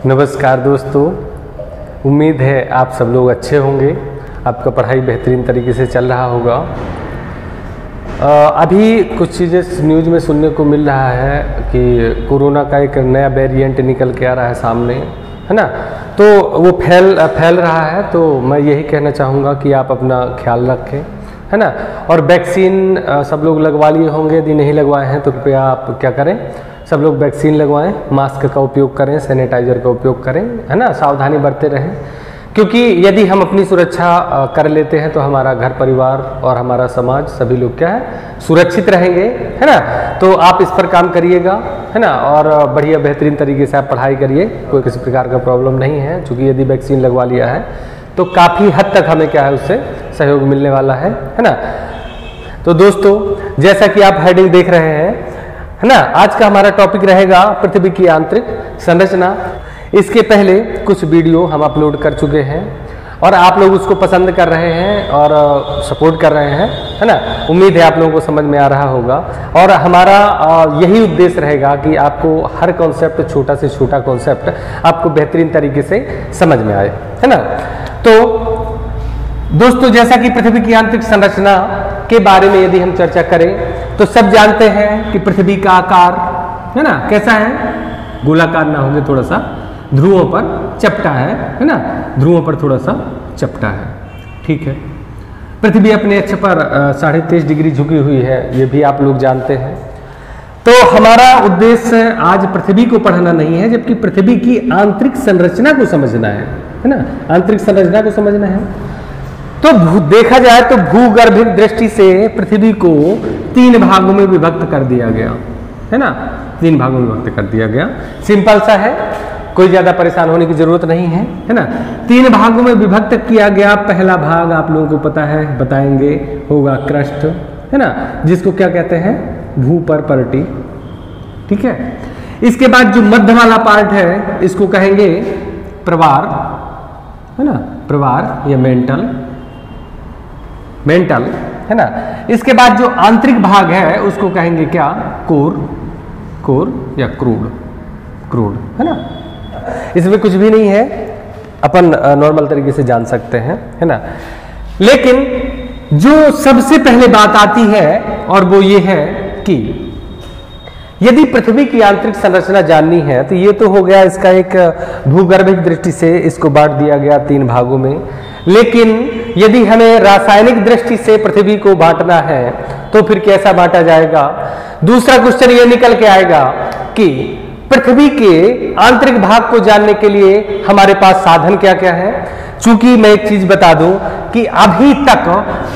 नमस्कार दोस्तों, उम्मीद है आप सब लोग अच्छे होंगे। आपका पढ़ाई बेहतरीन तरीके से चल रहा होगा। अभी कुछ चीज़ें न्यूज़ में सुनने को मिल रहा है कि कोरोना का एक नया वेरिएंट निकल के आ रहा है सामने, है ना। तो वो फैल रहा है। तो मैं यही कहना चाहूँगा कि आप अपना ख्याल रखें, है ना। और वैक्सीन सब लोग लगवा लिए होंगे, यदि नहीं लगवाए हैं तो कृपया आप क्या करें, सब लोग वैक्सीन लगवाएं, मास्क का उपयोग करें, सैनिटाइजर का उपयोग करें, है ना। सावधानी बरते रहें, क्योंकि यदि हम अपनी सुरक्षा कर लेते हैं तो हमारा घर परिवार और हमारा समाज सभी लोग क्या है, सुरक्षित रहेंगे, है ना। तो आप इस पर काम करिएगा, है ना। और बढ़िया बेहतरीन तरीके से आप पढ़ाई करिए, कोई किसी प्रकार का प्रॉब्लम नहीं है। क्योंकि यदि वैक्सीन लगवा लिया है तो काफ़ी हद तक हमें क्या है, उससे सहयोग मिलने वाला है ना। तो दोस्तों, जैसा कि आप हेडिंग देख रहे हैं, है ना, आज का हमारा टॉपिक रहेगा पृथ्वी की आंतरिक संरचना। इसके पहले कुछ वीडियो हम अपलोड कर चुके हैं और आप लोग उसको पसंद कर रहे हैं और सपोर्ट कर रहे हैं, है ना। उम्मीद है आप लोगों को समझ में आ रहा होगा। और हमारा यही उद्देश्य रहेगा कि आपको हर कॉन्सेप्ट, छोटा से छोटा कॉन्सेप्ट आपको बेहतरीन तरीके से समझ में आए, है ना। तो दोस्तों, जैसा कि पृथ्वी की आंतरिक संरचना के बारे में यदि हम चर्चा करें तो सब जानते हैं कि पृथ्वी का आकार, है ना, कैसा है, गोलाकार ना होगे, थोड़ा सा ध्रुवों पर चपटा है ना। ध्रुवों पर थोड़ा सा चपटा है, ठीक है। पृथ्वी अपने अक्ष पर 23.5 डिग्री झुकी हुई है, ये भी आप लोग जानते हैं। तो हमारा उद्देश्य आज पृथ्वी को पढ़ना नहीं है, जबकि पृथ्वी की आंतरिक संरचना को समझना है ना। आंतरिक संरचना को समझना है। तो देखा जाए तो भूगर्भिक दृष्टि से पृथ्वी को 3 भागों में विभक्त कर दिया गया, है ना। 3 भागों में विभक्त कर दिया गया। सिंपल सा है, कोई ज्यादा परेशान होने की जरूरत नहीं है ना। 3 भागों में विभक्त किया गया। पहला भाग आप लोगों को पता है, बताएंगे, होगा क्रस्ट, है ना, जिसको क्या कहते हैं, भूपर्परटी, ठीक है। इसके बाद जो मध्य वाला पार्ट है इसको कहेंगे प्रवार, है ना, प्रवार या मेंटल, है ना। इसके बाद जो आंतरिक भाग है उसको कहेंगे क्या, कोर या क्रूड, है ना। इसमें कुछ भी नहीं है, अपन नॉर्मल तरीके से जान सकते हैं, है ना। लेकिन जो सबसे पहले बात आती है और वो ये है कि यदि पृथ्वी की आंतरिक संरचना जाननी है तो ये तो हो गया इसका एक भूगर्भिक दृष्टि से इसको बांट दिया गया 3 भागों में। लेकिन यदि हमें रासायनिक दृष्टि से पृथ्वी को बांटना है तो फिर कैसा बांटा जाएगा। दूसरा क्वेश्चन ये निकल के आएगा कि पृथ्वी के आंतरिक भाग को जानने के लिए हमारे पास साधन क्या क्या है। चूंकि मैं एक चीज बता दूं कि अभी तक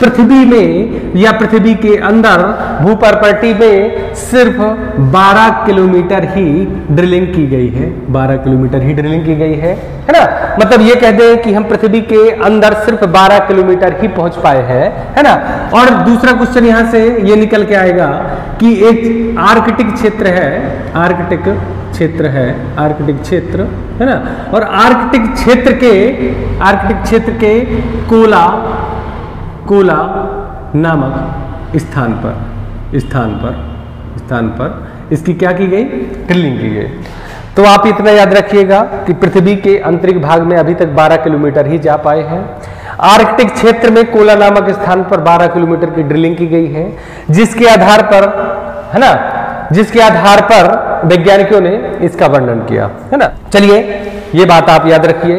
पृथ्वी में या पृथ्वी के अंदर भूपर्परटी में सिर्फ 12 किलोमीटर ही ड्रिलिंग की गई है। 12 किलोमीटर ही ड्रिलिंग की गई है ना। मतलब ये कह दें कि हम पृथ्वी के अंदर सिर्फ 12 किलोमीटर ही पहुंच पाए हैं, है ना। और दूसरा क्वेश्चन यहां से ये निकल के आएगा कि एक आर्कटिक क्षेत्र है, आर्कटिक क्षेत्र, है ना। और आर्कटिक क्षेत्र के कोला नामक स्थान पर इसकी क्या की गई, ड्रिलिंग की गई। तो आप इतना याद रखिएगा कि पृथ्वी के आंतरिक भाग में अभी तक 12 किलोमीटर ही जा पाए हैं। आर्कटिक क्षेत्र में कोला नामक स्थान पर 12 किलोमीटर की ड्रिलिंग की गई है, जिसके आधार पर, है ना, वैज्ञानिकों ने इसका वर्णन किया, है ना। चलिए, ये बात आप याद रखिए।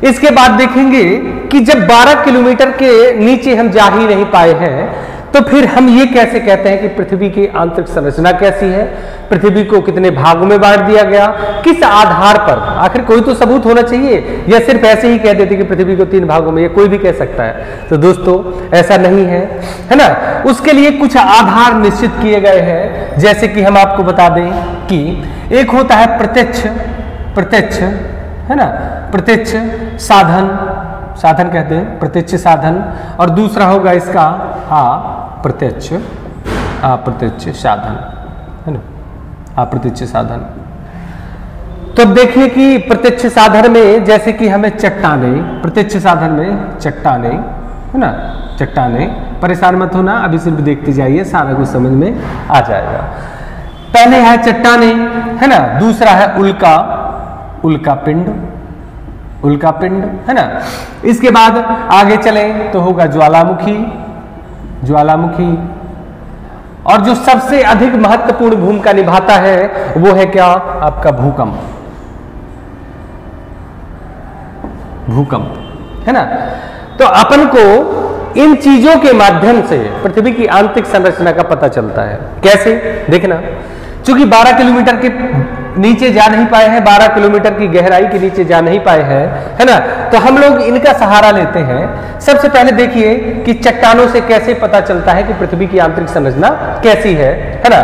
इसके बाद देखेंगे कि जब 12 किलोमीटर के नीचे हम जा ही नहीं पाए हैं तो फिर हम ये कैसे कहते हैं कि पृथ्वी की आंतरिक संरचना कैसी है, पृथ्वी को कितने भागों में बांट दिया गया, किस आधार पर। आखिर कोई तो सबूत होना चाहिए, या सिर्फ ऐसे ही कह देते कि पृथ्वी को 3 भागों में, ये कोई भी कह सकता है। तो दोस्तों, ऐसा नहीं है, है ना। उसके लिए कुछ आधार निश्चित किए गए हैं। जैसे कि हम आपको बता दें कि एक होता है प्रत्यक्ष, है ना, प्रत्यक्ष साधन कहते हैं, प्रत्यक्ष साधन। और दूसरा होगा इसका अप्रत्यक्ष साधन, है ना, अप्रत्यक्ष साधन। तो अब देखिए कि प्रत्यक्ष साधन में जैसे कि हमें प्रत्यक्ष साधन में चट्टाने, है ना, चट्टाने। परेशान मत होना, अभी सिर्फ देखते जाइए, सारा कुछ समझ में आ जाएगा। पहले है चट्टाने, है ना, दूसरा है उल्का, उल्कापिंड, उल्कापिंड है ना। इसके बाद आगे चलें तो होगा ज्वालामुखी, ज्वालामुखी। और जो सबसे अधिक महत्वपूर्ण भूमिका निभाता है वो है क्या, आपका भूकंप, भूकंप है ना। तो अपन को इन चीजों के माध्यम से पृथ्वी की आंतरिक संरचना का पता चलता है। कैसे, देखना, चूंकि 12 किलोमीटर के नीचे जा नहीं पाए हैं, 12 किलोमीटर की गहराई के नीचे जा नहीं पाए हैं, है ना, तो हम लोग इनका सहारा लेते हैं। सबसे पहले देखिए कि चट्टानों से कैसे पता चलता है कि पृथ्वी की आंतरिक संरचना कैसी है ना।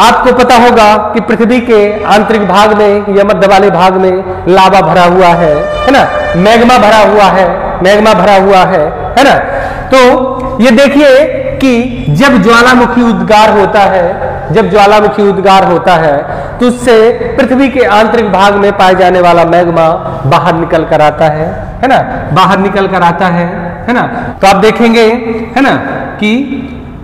आपको पता होगा कि पृथ्वी के आंतरिक भाग में या मध्य वाले भाग में लावा भरा हुआ है ना, मैग्मा भरा हुआ है, मैग्मा भरा हुआ है ना। तो ये देखिए कि जब ज्वालामुखी उद्गार होता है, जब ज्वालामुखी उद्गार होता है तो उससे पृथ्वी के आंतरिक भाग में पाए जाने वाला मैग्मा बाहर निकल कर आता है ना, बाहर निकल कर आता है ना। तो आप देखेंगे है ना कि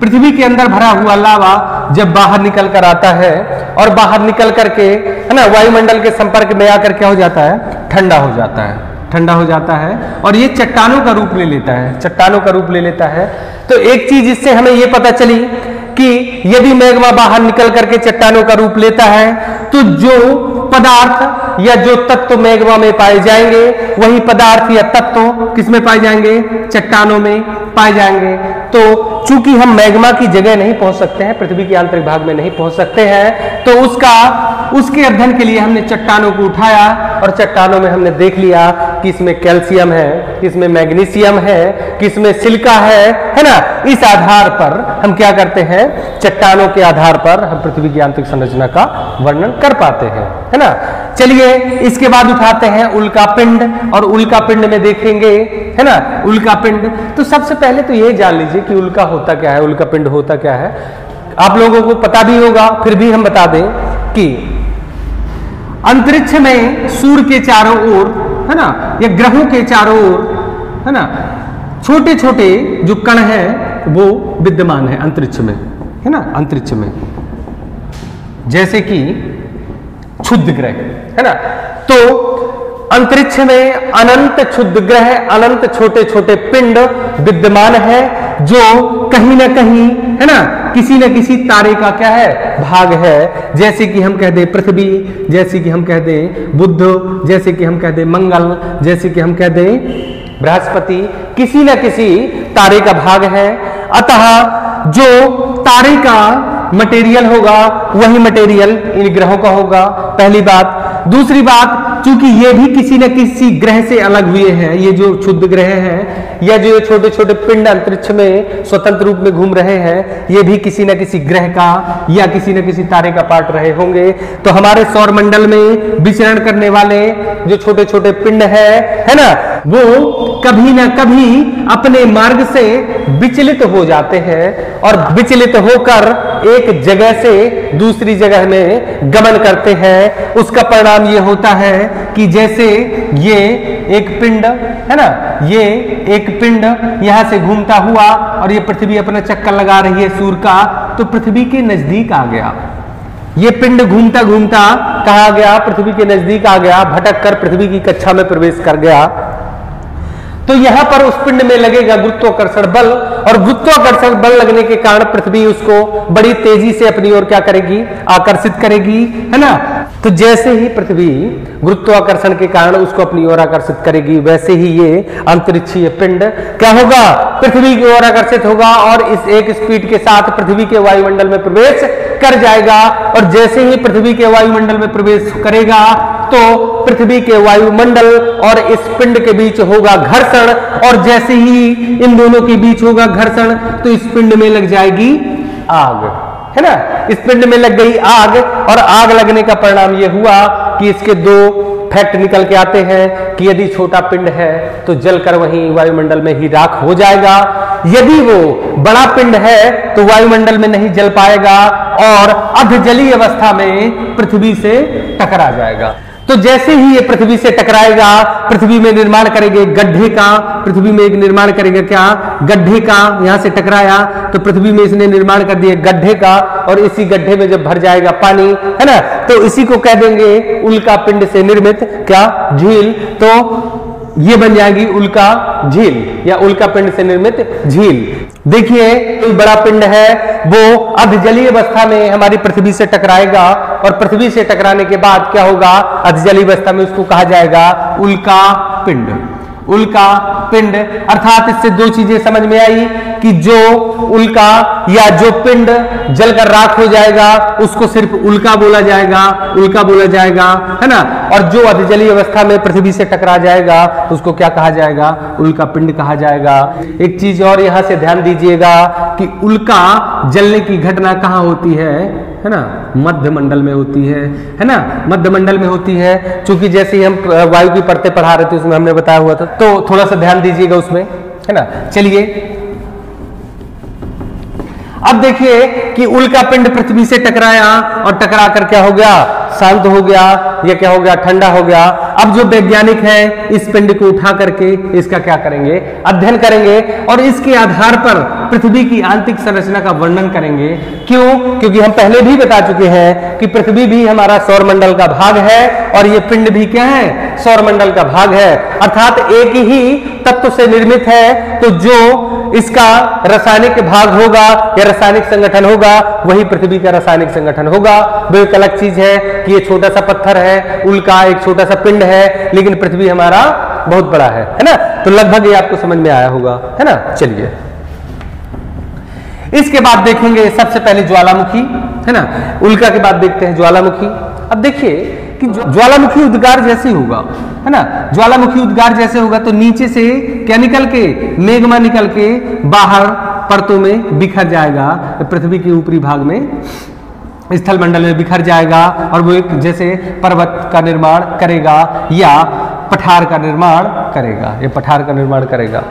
पृथ्वी के अंदर भरा हुआ लावा जब बाहर निकल कर आता है और बाहर निकल करके है ना वायुमंडल के संपर्क में आकर क्या हो जाता है, ठंडा हो जाता है, ठंडा हो जाता है और ये चट्टानों का रूप ले लेता है, चट्टानों का रूप ले लेता है। तो एक चीज इससे हमें ये पता चली कि यदि मैग्मा बाहर निकल करके चट्टानों का रूप लेता है तो जो पदार्थ या जो तत्व मैग्मा में पाए जाएंगे वही पदार्थ या तत्व किसमें पाए जाएंगे, चट्टानों में पाए जाएंगे। तो चूंकि हम मैग्मा की जगह नहीं पहुंच सकते हैं, पृथ्वी के आंतरिक भाग में नहीं पहुंच सकते हैं, तो उसके अध्ययन के लिए हमने चट्टानों को उठाया और चट्टानों में हमने देख लिया कि इसमें कैल्शियम है, इसमें मैग्नीशियम है, किसमें सिलिका है ना। इस आधार पर हम क्या करते हैं, चट्टानों के आधार पर हम पृथ्वी की आंतरिक संरचना का वर्णन कर पाते हैं, है ना। चलिए इसके बाद उठाते हैं उल्कापिंड, और उल्कापिंड में देखेंगे है ना उल्कापिंड। तो सबसे पहले तो ये जान लीजिए कि उल्का होता क्या है, उल्कापिंड होता क्या है। आप लोगों को पता भी होगा, फिर भी हम बता दें कि अंतरिक्ष में सूर्य के चारों ओर है ना या ग्रहों के चारों ओर है ना छोटे छोटे जो कण हैं वो विद्यमान है अंतरिक्ष में, है ना, अंतरिक्ष में, जैसे कि क्षुद्र ग्रह है ना। तो अंतरिक्ष में अनंत क्षुद्र ग्रह, अनंत छोटे छोटे पिंड विद्यमान है जो कहीं ना कहीं है ना किसी न किसी तारे का क्या है, भाग है। जैसे कि हम कह दें पृथ्वी, जैसे कि हम कह दें बुध, जैसे कि हम कह दें मंगल, जैसे कि हम कह दें बृहस्पति, किसी न किसी तारे का भाग है। अतः जो तारे का मटेरियल होगा वही मटेरियल इन ग्रहों का होगा, पहली बात। दूसरी बात, चूंकि ये भी किसी न किसी ग्रह से अलग हुए हैं, ये जो क्षुद्र ग्रह हैं या जो छोटे छोटे पिंड अंतरिक्ष में स्वतंत्र रूप में घूम रहे हैं, ये भी किसी न किसी ग्रह का या किसी न किसी तारे का पार्ट रहे होंगे। तो हमारे सौर मंडल में विचरण करने वाले जो छोटे छोटे पिंड है ना, वो कभी ना कभी अपने मार्ग से विचलित हो जाते हैं और विचलित होकर एक जगह से दूसरी जगह में गमन करते हैं। उसका परिणाम ये होता है कि जैसे ये एक पिंड है ना, ये एक पिंड यहां से घूमता हुआ और ये पृथ्वी अपना चक्कर लगा रही है सूर्य का, तो पृथ्वी के नजदीक आ गया। ये पिंड घूमता घूमता कहाँ गया, पृथ्वी के नजदीक आ गया, भटक कर पृथ्वी की कक्षा में प्रवेश कर गया। तो यहां पर उस पिंड में लगेगा गुरुत्वाकर्षण बल, और गुरुत्वाकर्षण बल लगने के कारण पृथ्वी उसको बड़ी तेजी से अपनी ओर क्या करेगी, आकर्षित करेगी, है ना। तो जैसे ही पृथ्वी गुरुत्वाकर्षण के कारण उसको अपनी ओर आकर्षित करेगी, वैसे ही ये अंतरिक्षीय पिंड क्या होगा, पृथ्वी की ओर आकर्षित होगा और इस एक स्पीड के साथ पृथ्वी के वायुमंडल में प्रवेश कर जाएगा। और जैसे ही पृथ्वी के वायुमंडल में प्रवेश करेगा तो पृथ्वी के वायुमंडल और इस पिंड के बीच होगा घर्षण, और जैसे ही इन दोनों के बीच होगा घर्षण तो इस पिंड में लग जाएगी आग, है ना। इस पिंड में लग गई आग, और आग लगने का परिणाम यह हुआ कि इसके दो फैक्ट निकल के आते हैं कि यदि छोटा पिंड है तो जलकर वहीं वायुमंडल में ही राख हो जाएगा, यदि वो बड़ा पिंड है तो वायुमंडल में नहीं जल पाएगा और अर्धजलीय अवस्था में पृथ्वी से टकरा जाएगा। तो जैसे ही ये पृथ्वी से टकराएगा, पृथ्वी में निर्माण करेंगे गड्ढे का, पृथ्वी में एक निर्माण करेगा क्या, गड्ढे का। यहां से टकराया तो पृथ्वी में इसने निर्माण कर दिया गड्ढे का, और इसी गड्ढे में जब भर जाएगा पानी, है ना, तो इसी को कह देंगे उल्का पिंड से निर्मित क्या, झील। तो ये बन जाएगी उल्का झील या उल्का पिंड से निर्मित झील। देखिए कोई बड़ा पिंड है, वो अर्धजलीय अवस्था में हमारी पृथ्वी से टकराएगा, और पृथ्वी से टकराने के बाद क्या होगा, अर्धजलीय अवस्था में उसको कहा जाएगा उल्का पिंड। उल्का पिंड अर्थात इससे दो चीजें समझ में आई कि जो उल्का या जो पिंड जलकर राख हो जाएगा उसको सिर्फ उल्का बोला जाएगा, उल्का बोला जाएगा, है ना, और जो अधजलीय अवस्था में पृथ्वी से टकरा जाएगा उसको क्या कहा जाएगा, उल्का पिंड कहा जाएगा। एक चीज और यहां से ध्यान दीजिएगा कि उल्का जलने की घटना कहां होती है ना, मध्य मंडल में होती है ना, मध्य मंडल में होती है। क्योंकि जैसे ही हम वायु की परतें पढ़ा रहे थे उसमें हमने बताया हुआ था, तो थोड़ा सा ध्यान दीजिएगा उसमें, है ना। चलिए अब देखिए कि उल्का पिंड पृथ्वी से टकराया और टकरा कर क्या हो गया, शांत हो गया, या क्या हो गया, ठंडा हो गया। अब जो वैज्ञानिक हैं इस पिंड को उठा करके इसका क्या करेंगे, अध्ययन करेंगे, और इसके आधार पर पृथ्वी की आंतरिक संरचना का वर्णन करेंगे। क्यों? क्योंकि हम पहले भी बता चुके हैं कि पृथ्वी भी हमारा सौरमंडल का भाग है और ये पिंड भी क्या है, सौरमंडल का भाग है, अर्थात एक ही तत्व से निर्मित है। तो जो इसका रासायनिक भाग होगा या रासायनिक संगठन होगा वही पृथ्वी का रासायनिक संगठन होगा। वो एक अलग चीज है कि ये छोटा सा पत्थर है, उल्का एक छोटा सा पिंड है, लेकिन पृथ्वी हमारा बहुत बड़ा है ना। तो लगभग ये आपको समझ में आया होगा, है ना। चलिए इसके बाद देखेंगे सबसे पहले ज्वालामुखी, है ना। उल्का के बाद देखते हैं ज्वालामुखी। अब देखिए कि ज्वालामुखी उद्गार जैसे होगा, है ना, ज्वालामुखी उद्गार जैसे होगा तो नीचे से क्या निकल के, मेग्मा निकल के बाहर परतों में बिखर जाएगा, पृथ्वी के ऊपरी भाग में स्थल मंडल में बिखर जाएगा, और वो एक जैसे पर्वत का निर्माण करेगा या पठार का निर्माण करेगा, या पठार का निर्माण करेगा।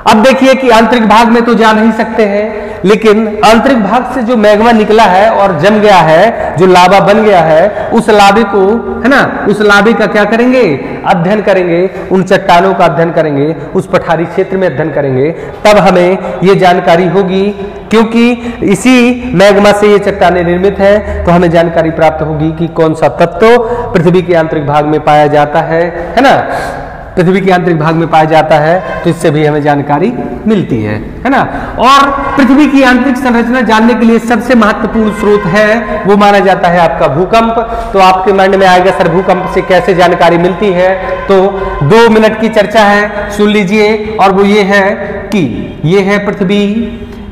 अब देखिए कि आंतरिक भाग में तो जा नहीं सकते हैं, लेकिन आंतरिक भाग से जो मैग्मा निकला है और जम गया है, जो लावा बन गया है, उस लावे को, है ना, उस लावे का क्या करेंगे, अध्ययन करेंगे, उन चट्टानों का अध्ययन करेंगे, उस पठारी क्षेत्र में अध्ययन करेंगे, तब हमें ये जानकारी होगी। क्योंकि इसी मैग्मा से ये चट्टानें निर्मित हैं, तो हमें जानकारी प्राप्त होगी कि कौन सा तत्व पृथ्वी के आंतरिक भाग में पाया जाता है ना, पृथ्वी के आंतरिक भाग में पाया जाता है, तो इससे भी हमें जानकारी मिलती है ना। और पृथ्वी की आंतरिक संरचना जानने के लिए सबसे महत्वपूर्ण स्रोत है वो माना जाता है आपका भूकंप। तो आपके माइंड में आएगा सर भूकंप से कैसे जानकारी मिलती है, तो 2 मिनट की चर्चा है, सुन लीजिए। और वो ये है कि ये है पृथ्वी,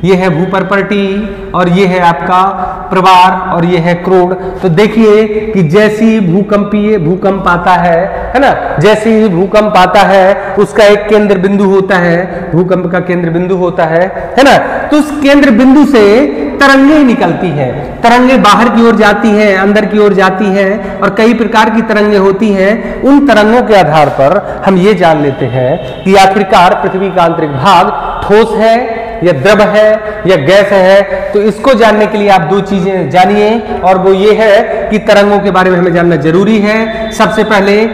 ये है भूपर्पटी, और ये है आपका प्रवार, और ये है क्रोड। तो देखिए कि जैसी भूकंप आता है ना, जैसे ही भूकंप आता है उसका एक केंद्र बिंदु होता है, भूकंप का केंद्र बिंदु होता है ना। तो उस केंद्र बिंदु से तरंगे निकलती हैं, तरंगे बाहर की ओर जाती हैं, अंदर की ओर जाती हैं, और कई प्रकार की तरंगे होती हैं। उन तरंगों के आधार पर हम ये जान लेते हैं कि आखिरकार पृथ्वी का आंतरिक भाग ठोस है या द्रव है या गैस है। तो इसको जानने के लिए आप 2 चीजें जानिए, और वो ये है कि तरंगों के बारे में हमें जानना जरूरी है। सबसे पहले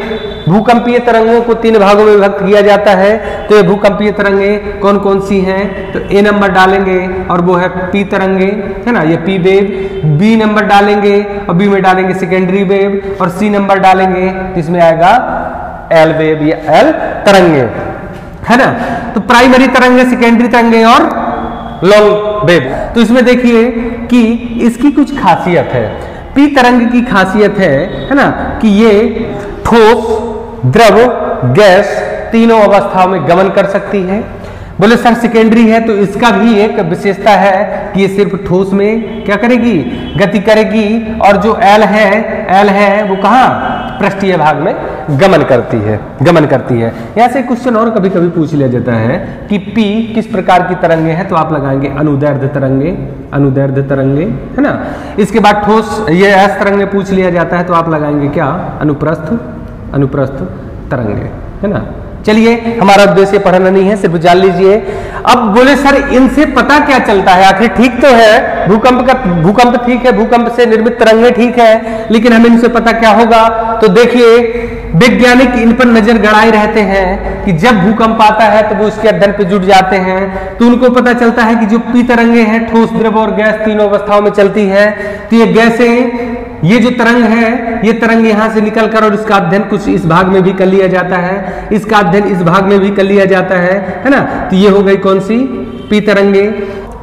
भूकंपीय तरंगों को 3 भागों में विभक्त किया जाता है। तो ये भूकंपीय तरंगे कौन कौन सी हैं, तो A नंबर डालेंगे और वो है P तरंगे, है ना, ये P वेव। B नंबर डालेंगे और B में डालेंगे सेकेंडरी वेव, और C नंबर डालेंगे जिसमें आएगा L वेव या L तरंगे, है ना। तो प्राइमरी तरंगे, सेकेंडरी तरंगे और लॉन्ग वेव। तो इसमें देखिए कि इसकी कुछ खासियत है। पी तरंग की खासियत है ना, कि ये ठोस, द्रव, गैस तीनों अवस्थाओं में गमन कर सकती है। बोले सर सेकेंडरी है, तो इसका भी एक विशेषता है कि ये सिर्फ ठोस में क्या करेगी, गति करेगी, और जो एल है वो कहाँ, पृष्ठीय भाग में गमन करती है। यहाँ से क्वेश्चन और कभी कभी पूछ लिया जाता है कि P किस प्रकार की तरंगे हैं, तो आप लगाएंगे अनुदैर्ध्य तरंगे, है ना। इसके बाद ठोस, ये S तरंगे पूछ लिया जाता है, तो आप लगाएंगे क्या, अनुप्रस्थ तरंगे, है ना, चलिए, हमारा उद्देश्य पढ़ना नहीं है, सिर्फ जान लीजिए। अब बोले सर इनसे पता क्या चलता है? आखिर ठीक तो है, भूकंप ठीक है, भूकंप से निर्मित तरंगे ठीक है, लेकिन हमें इनसे पता क्या होगा? तो देखिए, वैज्ञानिक इन पर नजर गड़ाए रहते हैं कि जब भूकंप आता है तो वो उसके अध्ययन पे जुट जाते हैं, तो उनको पता चलता है कि जो पी तरंगे हैं, ठोस, द्रव और गैस तीनों अवस्थाओं में चलती है। तो ये गैसें, ये जो तरंग है, ये तरंग यहां से निकलकर, और इसका अध्ययन कुछ इस भाग में भी कर लिया जाता है, इसका अध्ययन इस भाग में भी कर लिया जाता है ना। तो ये हो गई कौन सी? पी तरंगे।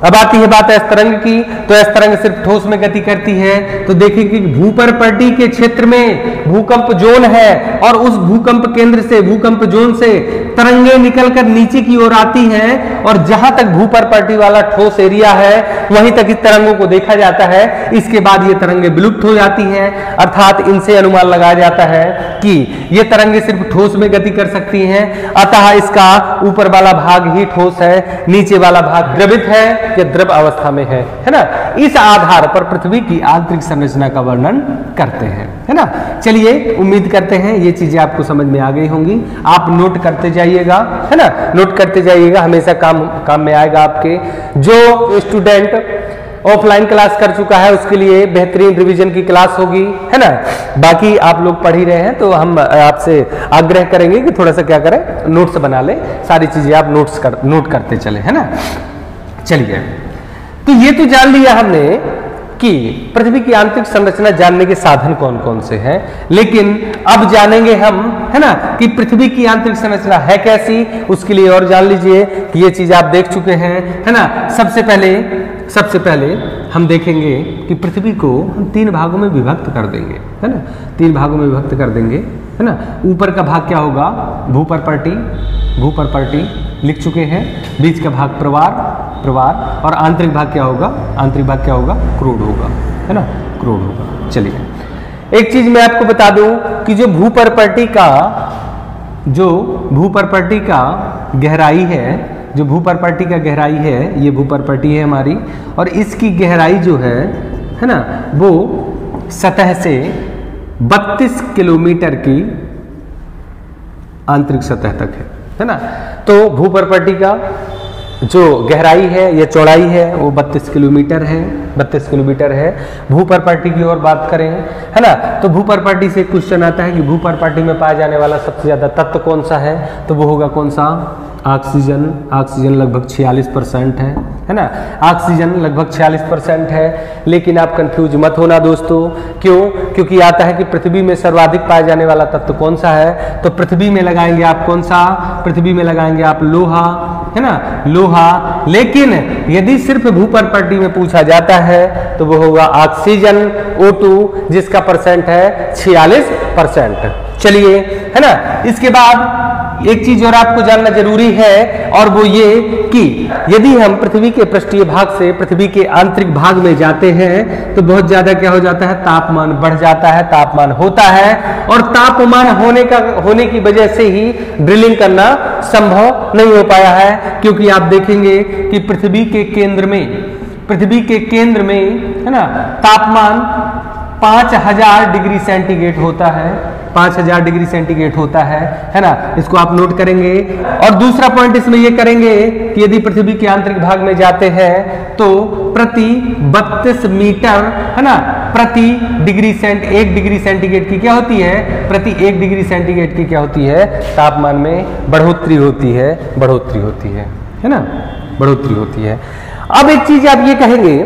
अब आती है बात एस तरंग की। तो एस तरंग सिर्फ ठोस में गति करती है। तो देखिए कि भूपर्पटी के क्षेत्र में भूकंप जोन है, और उस भूकंप केंद्र से, भूकंप जोन से तरंगे निकलकर नीचे की ओर आती हैं, और जहां तक भूपर्पटी वाला ठोस एरिया है वहीं तक इस तरंगों को देखा जाता है। इसके बाद ये तरंगे विलुप्त हो जाती हैं, अर्थात इनसे अनुमान लगाया जाता है कि ये तरंगे सिर्फ ठोस में गति कर सकती हैं, अतः इसका ऊपर वाला भाग ही ठोस है, नीचे वाला भाग द्रवित है या द्रव अवस्था में है ना। इस आधार पर पृथ्वी की आंतरिक संरचना का वर्णन करते हैं, है ना। चलिए, उम्मीद करते हैं ये चीजें आपको समझ में आ गई होंगी। आप नोट करते जाइएगा, है ना, नोट करते जाइएगा, हमेशा काम में आएगा आपके। जो स्टूडेंट ऑफलाइन क्लास कर चुका है उसके लिए बेहतरीन रिवीजन की क्लास होगी, है ना। बाकी आप लोग पढ़ ही रहे हैं तो हम आपसे आग्रह करेंगे कि थोड़ा सा क्या करें, नोट्स बना लें, सारी चीजें आप नोट करते चले, है ना। चलिए, तो ये तो जान लिया हमने कि पृथ्वी की आंतरिक संरचना जानने के साधन कौन कौन से हैं, लेकिन अब जानेंगे हम, है ना, कि पृथ्वी की आंतरिक संरचना है कैसी। उसके लिए और जान लीजिए कि ये चीज आप देख चुके हैं, है ना। सबसे पहले हम देखेंगे कि पृथ्वी को हम 3 भागों में विभक्त कर देंगे, है ना, 3 भागों में विभक्त कर देंगे, है ना। ऊपर का भाग क्या होगा? भूपर्पटी लिख चुके हैं। बीच का भाग प्रवार, और आंतरिक भाग क्या होगा? आंतरिक भाग क्या होगा? क्रोड होगा, है ना, क्रोड होगा। चलिए, एक चीज मैं आपको बता दूं कि जो भूपर्पटी का गहराई है, जो भूपर्पटी का गहराई है, ये भूपर्पटी है हमारी, और इसकी गहराई जो है ना, वो सतह से 32 किलोमीटर की आंतरिक सतह तक है ना। तो भूपर्पटी का जो गहराई है या चौड़ाई है वो 32 किलोमीटर है। भूपर्पटी की और बात करें, है ना, तो भूपर्पटी से क्वेश्चन आता है कि भूपर्पटी में पाया जाने वाला सबसे ज्यादा तत्व कौन सा है? तो वो होगा कौन सा? ऑक्सीजन लगभग 46% है ना। ऑक्सीजन लगभग 46% है। लेकिन आप कंफ्यूज मत होना दोस्तों, क्यों? क्योंकि आता है कि पृथ्वी में सर्वाधिक पाया जाने वाला तत्व कौन सा है? तो पृथ्वी में लगाएंगे आप कौन सा? पृथ्वी में लगाएंगे आप लोहा, है ना, लोहा। लेकिन यदि सिर्फ भूपर्पटी में पूछा जाता है तो वो होगा ऑक्सीजन O2, जिसका परसेंट है 46%। चलिए, है ना। इसके बाद एक चीज और आपको जानना जरूरी है, और वो ये कि यदि हम पृथ्वी के पृष्ठीय भाग से पृथ्वी के आंतरिक भाग में जाते हैं तो बहुत ज्यादा क्या हो जाता है? तापमान बढ़ जाता है, तापमान होता है, और तापमान होने की वजह से ही ड्रिलिंग करना संभव नहीं हो पाया है। क्योंकि आप देखेंगे कि पृथ्वी के केंद्र में, है ना, तापमान 5000 डिग्री सेंटीग्रेड होता है, 5000 डिग्री सेंटीग्रेड होता है ना। इसको आप नोट करेंगे। और दूसरा पॉइंट इसमें ये करेंगे कि यदि पृथ्वी के आंतरिक भाग में जाते हैं तो प्रति 32 मीटर, है ना, प्रति 1 डिग्री सेंटीग्रेड की क्या होती है? प्रति 1 डिग्री सेंटीग्रेड की क्या होती है? तापमान में बढ़ोतरी होती है ना, बढ़ोतरी होती है। अब एक चीज आप ये कहेंगे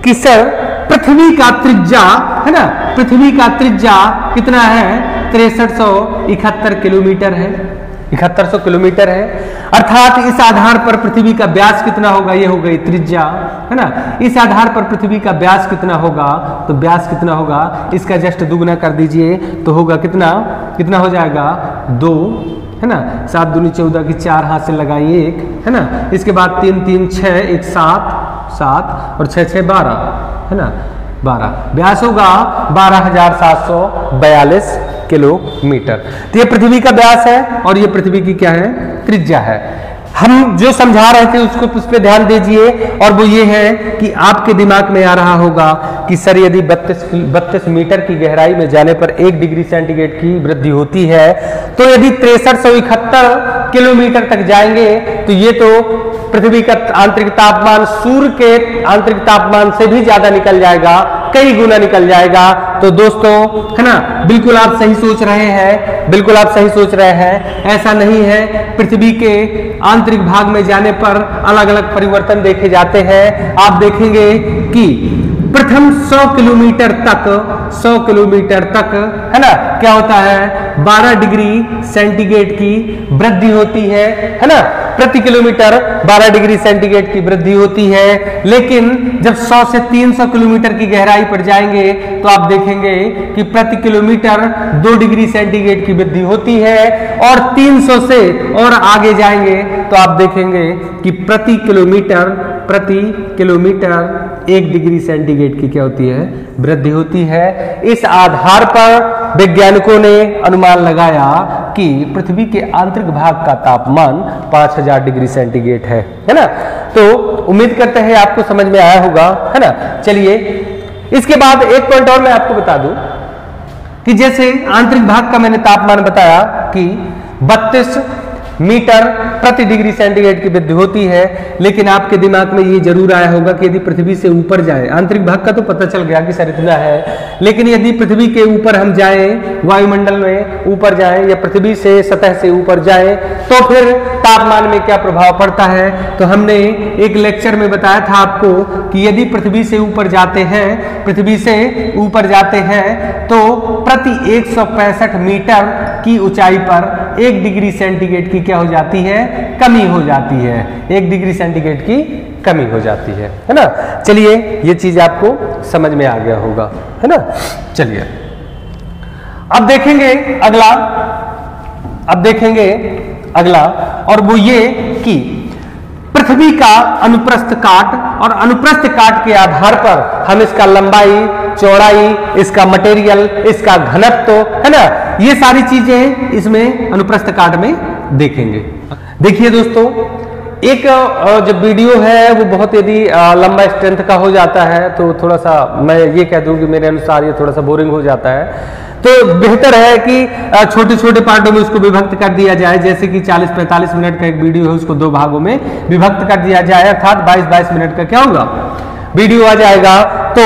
कि सर पृथ्वी का त्रिज्या, है ना, पृथ्वी का त्रिज्या कितना है? 6371 किलोमीटर है, 7100 किलोमीटर है। अर्थात इस आधार पर पृथ्वी का व्यास कितना होगा? ये हो गई त्रिज्या, है ना। इस आधार पर पृथ्वी का व्यास कितना होगा? तो व्यास कितना होगा? इसका जस्ट दुगुना कर दीजिए तो होगा कितना हो जाएगा? 2, है ना। 7 दूनी 14 की 4 हाथ से लगाइए 1, है ना। इसके बाद 3 3 6 1 7 और 6 6 12, है ना, 12। व्यास होगा 12742 किलोमीटर। तो ये पृथ्वी का व्यास है और ये पृथ्वी की क्या है? त्रिज्या है। हम जो समझा रहे थे उसको उस पर ध्यान दीजिए, और वो ये है कि आपके दिमाग में आ रहा होगा कि सर यदि 32 मीटर की गहराई में जाने पर 1 डिग्री सेंटीग्रेड की वृद्धि होती है, तो यदि 6371 किलोमीटर तक जाएंगे तो ये तो पृथ्वी का आंतरिक तापमान सूर्य के आंतरिक तापमान से भी ज्यादा निकल जाएगा, कई गुना निकल जाएगा। तो दोस्तों है ना, बिल्कुल आप सही सोच रहे हैं, बिल्कुल आप सही सोच रहे हैं। ऐसा नहीं है, पृथ्वी के आंतरिक भाग में जाने पर अलग अलग परिवर्तन देखे जाते हैं। आप देखेंगे कि प्रथम 100 किलोमीटर तक है ना क्या होता है, 12 डिग्री सेंटीग्रेड की वृद्धि होती है ना, प्रति किलोमीटर 12 डिग्री सेंटीग्रेड की वृद्धि होती है। लेकिन जब 100 से 300 किलोमीटर की गहराई पर जाएंगे तो आप देखेंगे कि प्रति किलोमीटर 2 डिग्री सेंटीग्रेड की वृद्धि होती है, और 300 से और आगे जाएंगे तो आप देखेंगे कि प्रति किलोमीटर 1 डिग्री सेंटीग्रेड की क्या होती है, वृद्धि होती है। इस आधार पर वैज्ञानिकों ने अनुमान लगाया कि पृथ्वी के आंतरिक भाग का तापमान 5000 डिग्री सेंटीग्रेड है ना। तो उम्मीद करते हैं आपको समझ में आया होगा, है ना। चलिए इसके बाद एक पॉइंट और मैं आपको बता दूं कि जैसे आंतरिक भाग का मैंने तापमान बताया कि 32 मीटर प्रति डिग्री सेंटीग्रेड की वृद्धि होती है, लेकिन आपके दिमाग में ये जरूर आया होगा कि यदि पृथ्वी से ऊपर जाए, आंतरिक भाग का तो पता चल गया कि सर इतना है, लेकिन यदि पृथ्वी के ऊपर हम जाएं, वायुमंडल में ऊपर जाएं या पृथ्वी से सतह से ऊपर जाएं, तो फिर तापमान में क्या प्रभाव पड़ता है। तो हमने एक लेक्चर में बताया था आपको कि यदि पृथ्वी से ऊपर जाते हैं तो प्रति 165 मीटर की ऊंचाई पर 1 डिग्री सेंटीग्रेड की क्या हो जाती है, कमी हो जाती है, 1 डिग्री सेंटीग्रेड की कमी हो जाती है ना। चलिए ये चीज आपको समझ में आ गया होगा, है ना। चलिए अब देखेंगे अगला, और वो ये कि पृथ्वी का अनुप्रस्थ काट, और अनुप्रस्थ काट के आधार पर हम इसका लंबाई, चौड़ाई, इसका मटेरियल, इसका घनत्व, है ना, ये सारी चीजें इसमें अनुप्रस्थ काट में देखेंगे। देखिए दोस्तों, एक जो वीडियो है वो बहुत यदि लंबा स्ट्रेंथ का हो जाता है तो थोड़ा सा मैं ये कह दूं कि मेरे अनुसार ये थोड़ा सा बोरिंग हो जाता है। तो बेहतर है कि छोटे छोटे पार्टों में उसको विभक्त कर दिया जाए, जैसे कि 40-45 मिनट का एक वीडियो है, उसको 2 भागों में विभक्त कर दिया जाए, अर्थात 22-22 मिनट का क्या होगा, वीडियो आ जाएगा। तो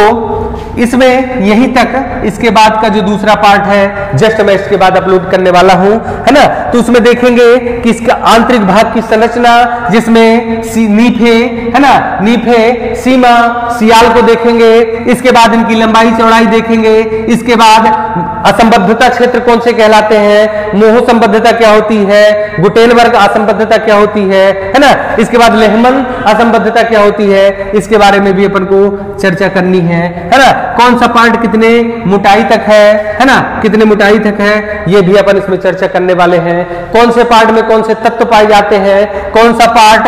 इसमें यहीं तक, इसके बाद का जो दूसरा पार्ट है जस्ट मैं इसके बाद अपलोड करने वाला हूं, है ना। तो उसमें देखेंगे कि इसका आंतरिक भाग की संरचना, जिसमें नीफे, है ना, नीफे, सीमा, सियाल को देखेंगे। इसके बाद इनकी लंबाई चौड़ाई देखेंगे। इसके बाद असंबद्धता क्षेत्र कौन से कहलाते हैं, मोह संबद्धता क्या होती है, गुटेनबर्ग असंबद्धता क्या होती है ना। इसके बाद लेहमन असंबद्धता क्या होती है, इसके बारे में भी अपन को चर्चा करनी है ना। कौन सा पार्ट कितने मोटाई तक है ना, कितने मोटाई तक है, ये भी अपन इसमें चर्चा करने वाले हैं। कौन से पार्ट में कौन से तत्व पाए जाते हैं, कौन सा पार्ट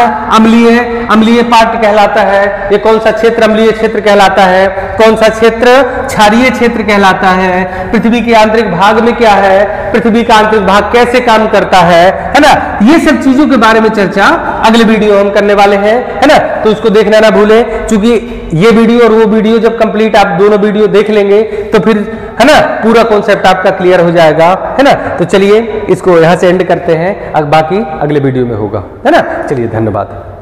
अम्लीय पार्ट कहलाता है, ये कौन सा क्षेत्र अम्लीय क्षेत्र कहलाता है, कौन सा क्षेत्र क्षारीय क्षेत्र कहलाता है, पृथ्वी के आंतरिक भाग में क्या है, पृथ्वी का आंतरिक भाग कैसे काम करता है ना। ये सब चीजों के बारे में चर्चा अगले वीडियो हम करने वाले हैं, है ना। तो उसको देखना ना भूलें, क्योंकि ये वीडियो और वो वीडियो जब कंप्लीट आप दोनों वीडियो देख लेंगे तो फिर, है ना, पूरा कॉन्सेप्ट आपका क्लियर हो जाएगा, है ना। तो चलिए इसको यहां से एंड करते हैं, अब बाकी अगले वीडियो में होगा, है ना। चलिए धन्यवाद।